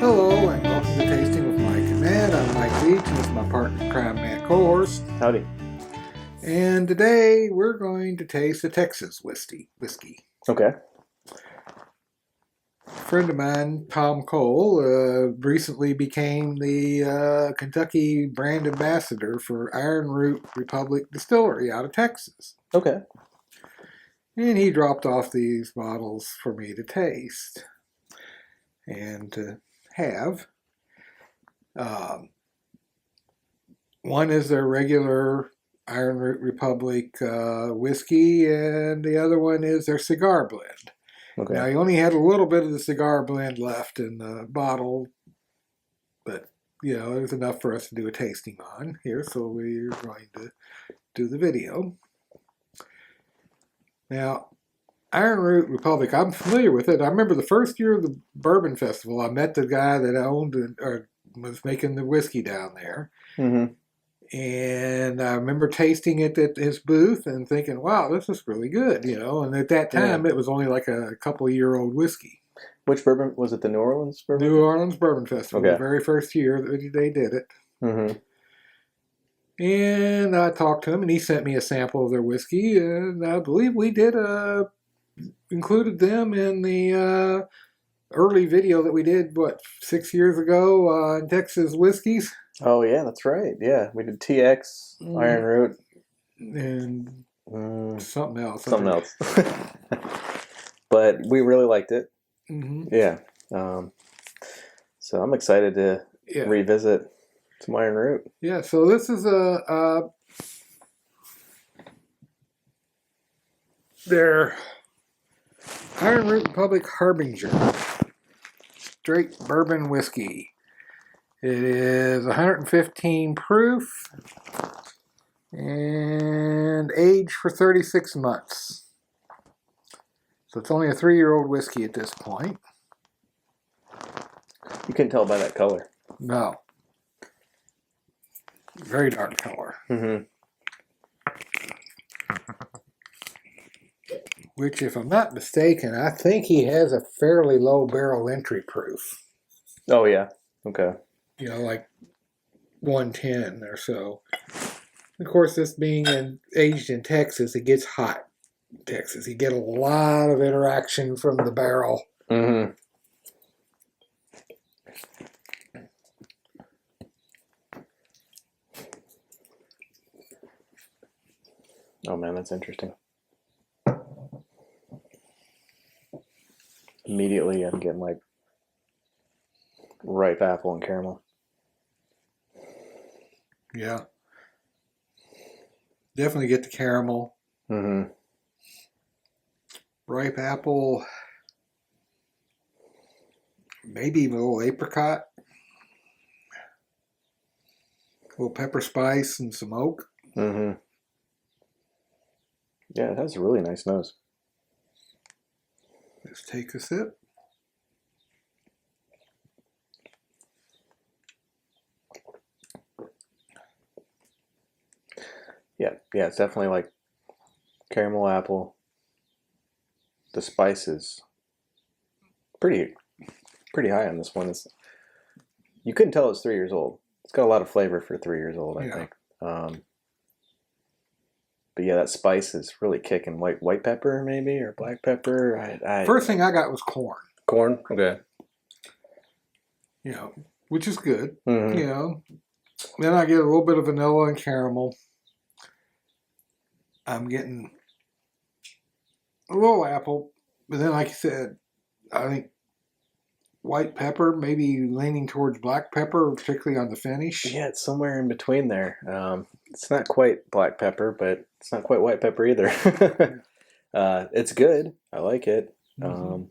Hello and welcome to Tasting with Mike and Matt. I'm Mike Veach and this is my partner in crime, Matt Kohorst. Howdy. And today we're going to taste a Texas whiskey. Okay. A friend of mine, Tom Cole, recently became the Kentucky brand ambassador for Ironroot Republic Distillery out of Texas. Okay. And he dropped off these bottles for me to taste and to have. One is their regular Ironroot Republic whiskey, and the other one is their cigar blend. Okay. Now, he only had a little bit of the cigar blend left in the bottle, but, it was enough for us to do a tasting on here, so we're going to do the video. Now, Ironroot Republic, I'm familiar with it. I remember the first year of the Bourbon Festival, I met the guy that owned or was making the whiskey down there. Mm-hmm. And I remember tasting it at his booth and thinking, wow, this is really good, And at that time, It was only like a couple-year-old whiskey. Which bourbon? Was it the New Orleans bourbon? New Orleans Bourbon Festival, Okay. The very first year that they did it. Mm-hmm. And I talked to him, and he sent me a sample of their whiskey, and I believe we did included them in the early video that we did, 6 years ago on Texas whiskeys. Oh, yeah, that's right. Yeah, we did TX, Ironroot. And something else. Something else. But we really liked it. Mm-hmm. Yeah. So I'm excited to revisit some Ironroot. Yeah, so this is their Ironroot Republic Harbinger straight bourbon whiskey. It is 115 proof and aged for 36 months. So it's only a 3-year-old whiskey at this point. You can tell by that color. No. Very dark color. Mm-hmm. Which, if I'm not mistaken, I think he has a fairly low barrel entry proof. Oh, yeah. Okay. Like 110 or so. Of course, this being aged in Texas, it gets hot in Texas. You get a lot of interaction from the barrel. Mm-hmm. Oh, man, that's interesting. Immediately, I'm getting like ripe apple and caramel. Yeah. Definitely get the caramel. Mm-hmm. Ripe apple. Maybe even a little apricot. A little pepper spice and some oak. Mm-hmm. Yeah, it has a really nice nose. Let's take a sip. Yeah, it's definitely like caramel apple. The spice is pretty high on this one. You couldn't tell it's 3 years old. It's got a lot of flavor for 3 years old, I think. But yeah, that spice is really kicking. White pepper maybe, or black pepper. First thing I got was corn. Corn? Okay. Which is good. Mm-hmm. Then I get a little bit of vanilla and caramel. I'm getting a little apple, but then, like you said, I think white pepper, maybe leaning towards black pepper, particularly on the finish. Yeah, it's somewhere in between there. It's not quite black pepper, but it's not quite white pepper either. It's good. I like it. Mm-hmm.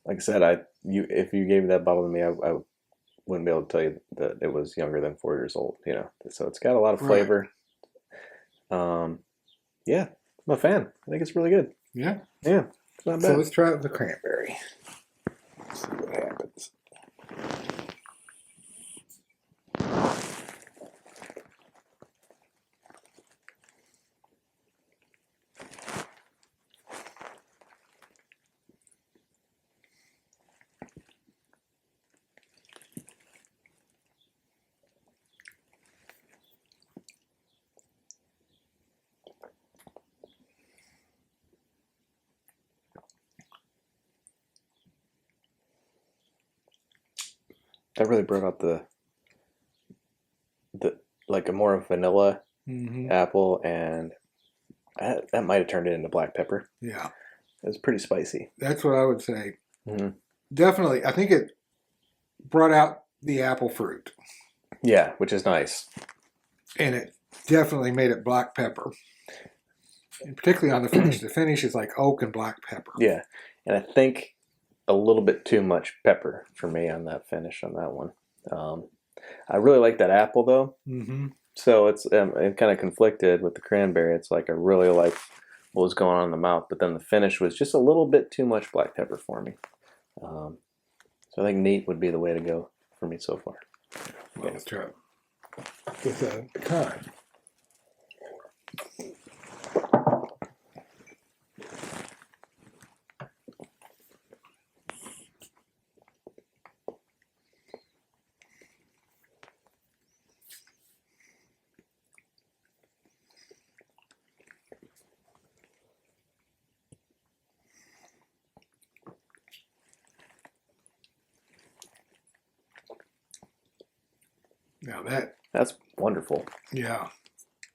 Like I said, if you gave that bottle to me, I wouldn't be able to tell you that it was younger than 4 years old. So it's got a lot of flavor. Right. Yeah, I'm a fan. I think it's really good. Yeah. Yeah, it's not bad. So let's try it with the cranberry. Let's see what happens. That really brought out the like a more of vanilla apple, and that might have turned it into black pepper. Yeah. It was pretty spicy. That's what I would say. Mm-hmm. Definitely. I think it brought out the apple fruit. Yeah, which is nice. And it definitely made it black pepper. And particularly on the finish. The finish is like oak and black pepper. Yeah. And I think a little bit too much pepper for me on that finish on that one. I really like that apple though. Mm-hmm. So it's kind of conflicted with the cranberry. It's like I really like what was going on in the mouth, but then the finish was just a little bit too much black pepper for me. So I think neat would be the way to go for me so far. Well, let's try it with a pecan. Now that's wonderful. Yeah.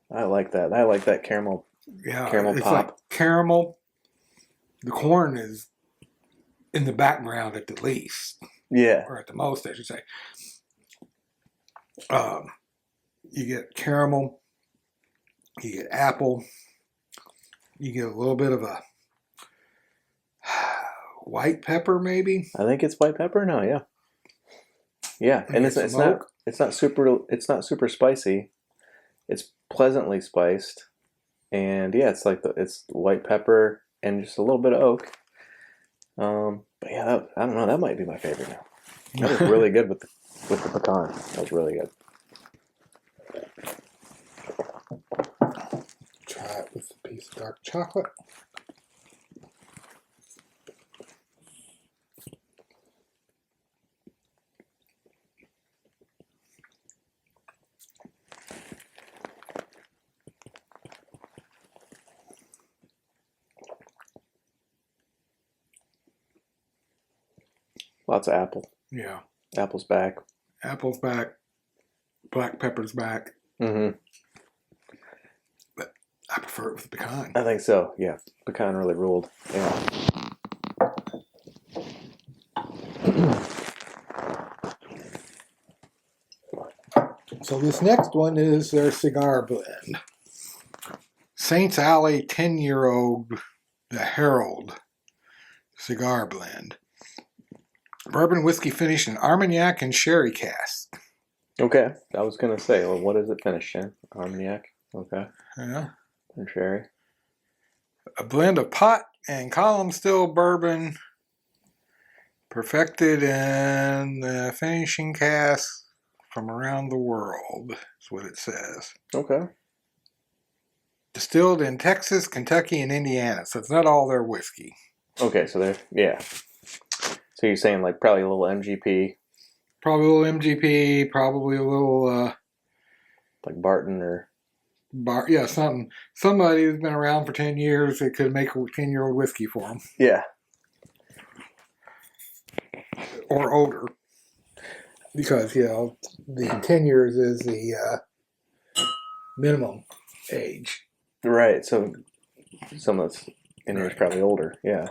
I like that. I like that caramel. Yeah. Caramel it's pop. Like caramel. The corn is in the background at the least. Yeah. Or at the most, I should say. You get caramel. You get apple. You get a little bit of a white pepper, maybe. I think it's white pepper. No, yeah. Yeah, and it's not super spicy. It's pleasantly spiced, and yeah, it's like it's white pepper and just a little bit of oak. But yeah, I don't know. That might be my favorite now. That was really good with the pecan. That was really good. Try it with a piece of dark chocolate. Lots of apple. Yeah. Apple's back. Apple's back. Black pepper's back. Mm-hmm. But I prefer it with pecan. I think so. Yeah, pecan really ruled. Yeah. So this next one is their cigar blend. Saints Alley 10-year-old, the Herald Cigar Blend. Bourbon whiskey finished in Armagnac and sherry cask. Okay, I was gonna say, well, what is it finished in? Armagnac. Okay. Yeah. And sherry. A blend of pot and column still bourbon, perfected in the finishing cask from around the world. Is what it says. Okay. Distilled in Texas, Kentucky, and Indiana. So it's not all their whiskey. Okay, so yeah. So you're saying like probably a little MGP. Probably a little MGP, probably a little like Barton or something. Somebody who's been around for 10 years that could make a 10-year-old whiskey for them. Yeah. Or older. Because, the 10 years is the minimum age. Right, so some of that's in here is probably older, yeah.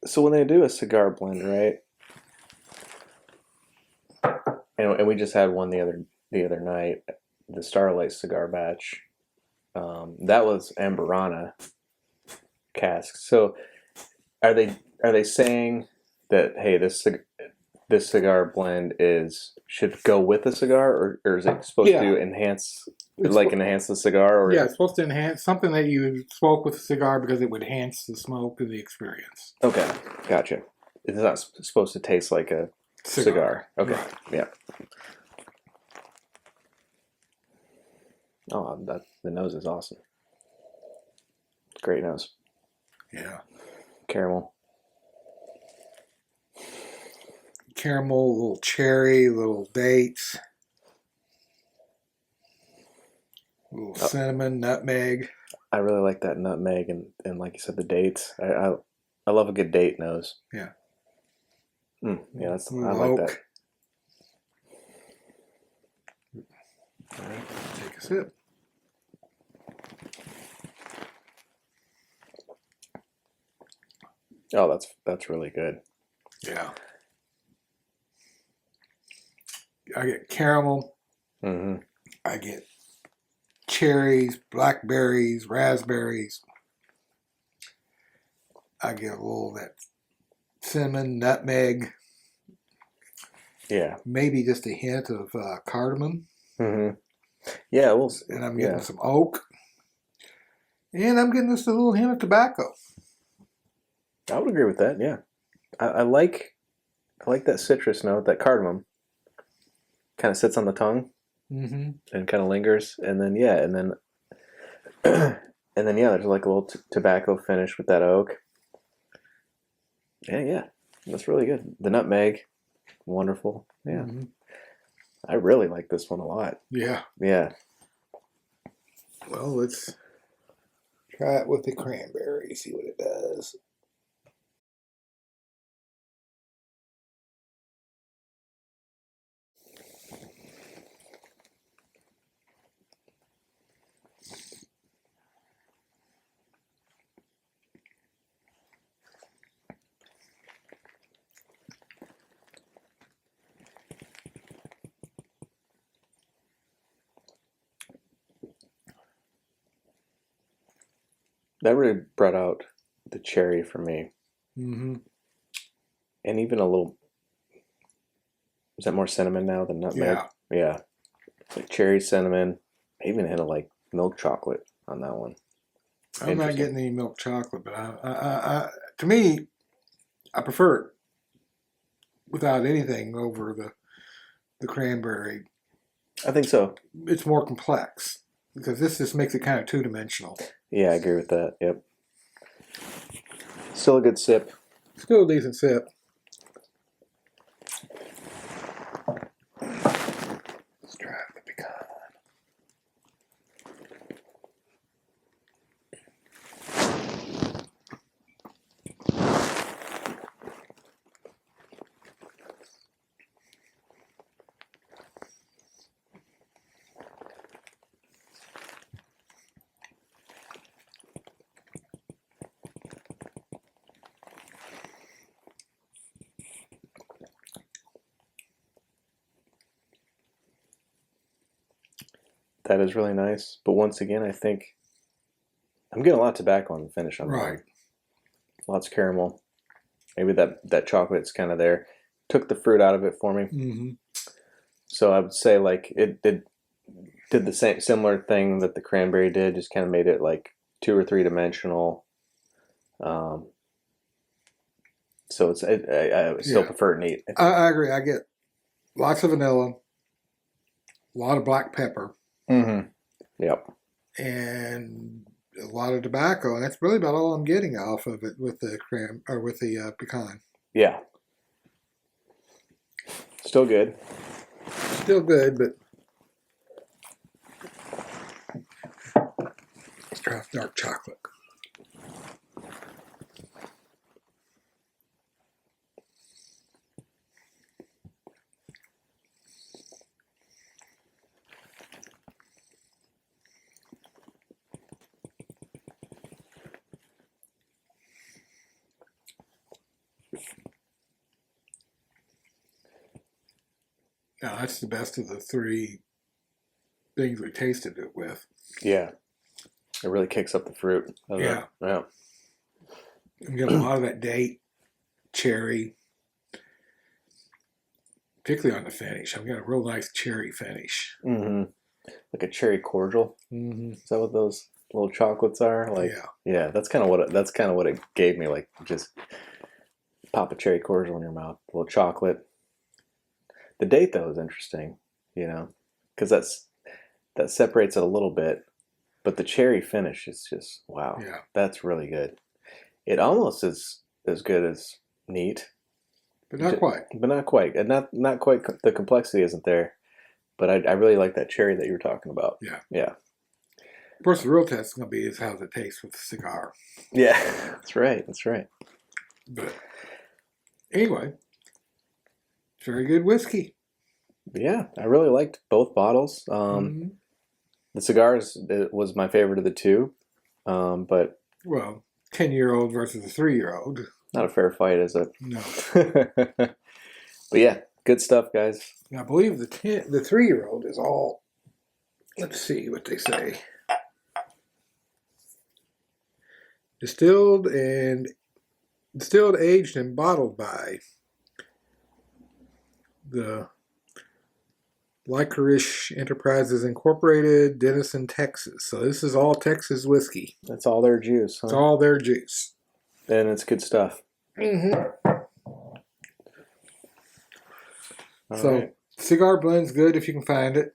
So when they do a cigar blend, right? And we just had one the other night, the Starlight cigar batch. That was Amberana casks. So are they saying that, hey, this cigar blend should go with a cigar, or is it supposed to enhance the cigar? Or it's supposed to enhance something that you smoke with a cigar because it would enhance the smoke of the experience. Okay, gotcha. It's not supposed to taste like a cigar. Okay, right. Yeah. Oh, the nose is awesome. Great nose. Yeah. Caramel, little cherry, little dates. A little cinnamon, nutmeg. I really like that nutmeg and like you said, the dates. I love a good date nose. Yeah. Yeah, I like that. All right, take a sip. Oh, that's really good. Yeah. I get caramel. Mm-hmm. I get cherries, blackberries, raspberries. I get a little of that cinnamon, nutmeg. Yeah. Maybe just a hint of cardamom. Mm-hmm. Yeah, well, And I'm getting some oak. And I'm getting just a little hint of tobacco. I would agree with that. Yeah, I like that citrus note, that cardamom. Kind of sits on the tongue Mm-hmm. and kind of lingers, and then there's like a little tobacco finish with that oak. Yeah, that's really good. The nutmeg, wonderful. Yeah, Mm-hmm. I really like this one a lot. Yeah. Yeah. Well, let's try it with the cranberry, see what it does. That really brought out the cherry for me, Mm-hmm. and even a little. Is that more cinnamon now than nutmeg? Yeah. Like cherry, cinnamon, even hit a like milk chocolate on that one. I'm not getting any milk chocolate, but to me, I prefer it without anything over the cranberry. I think so. It's more complex because this just makes it kind of two-dimensional. Yeah, I agree with that. Yep. Still a good sip. Still a decent sip. Let's try the pecan. That is really nice. But once again, I think I'm getting a lot of tobacco on the finish on that one. Lots of caramel. Maybe that chocolate's kind of there. Took the fruit out of it for me. Mm-hmm. So I would say like it did the same similar thing that the cranberry did. Just kind of made it like 2 or 3 dimensional. So I still prefer it neat. I agree. I get lots of vanilla, a lot of black pepper. Mm-hmm. Yep. And a lot of tobacco, and that's really about all I'm getting off of it with the pecan. Yeah. Still good. Still good, but let's try dark chocolate. Now that's the best of the 3 things we tasted it with. Yeah. It really kicks up the fruit. Yeah. Yeah. You get a lot of that date, cherry, particularly on the finish. I've got a real nice cherry finish. Mm-hmm. Like a cherry cordial. Mm-hmm. Is that what those little chocolates are? Like, yeah. That's kind of what it gave me. Like, just pop a cherry cordial in your mouth, a little chocolate. The date though is interesting, because that separates it a little bit, but the cherry finish is just wow. Yeah, that's really good. It almost is as good as neat, but not quite. But not quite, and not quite. The complexity isn't there, but I really like that cherry that you were talking about. Yeah, yeah. Of course, the real test is going to be is how does it taste with the cigar. Yeah, that's right. That's right. But anyway, it's very good whiskey. Yeah, I really liked both bottles. Mhm. The cigars was my favorite of the two, but Well, 10-year-old versus a 3-year-old. not a fair fight, is it? No. But yeah, good stuff, guys. I believe the 3-year-old is all. Let's see what they say. Distilled, aged, and bottled by the Licorice Enterprises Incorporated, Denison, Texas. So this is all Texas whiskey. That's all their juice, huh? It's all their juice. And it's good stuff. Mm-hmm. So right. cigar blend's good if you can find it.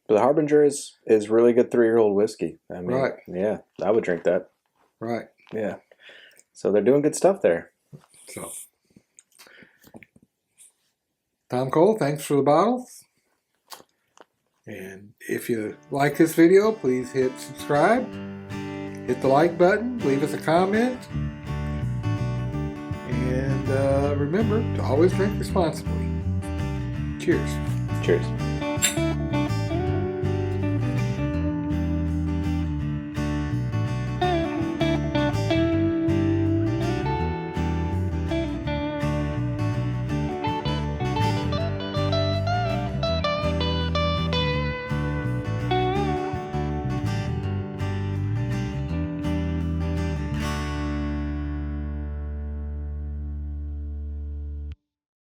But the Harbinger is really good 3-year-old whiskey. I mean, Right. Yeah, I would drink that. Right. Yeah. So they're doing good stuff there. So, Tom Cole, thanks for the bottles. And if you like this video, please hit subscribe, hit the like button, leave us a comment, and remember to always drink responsibly. Cheers. Cheers.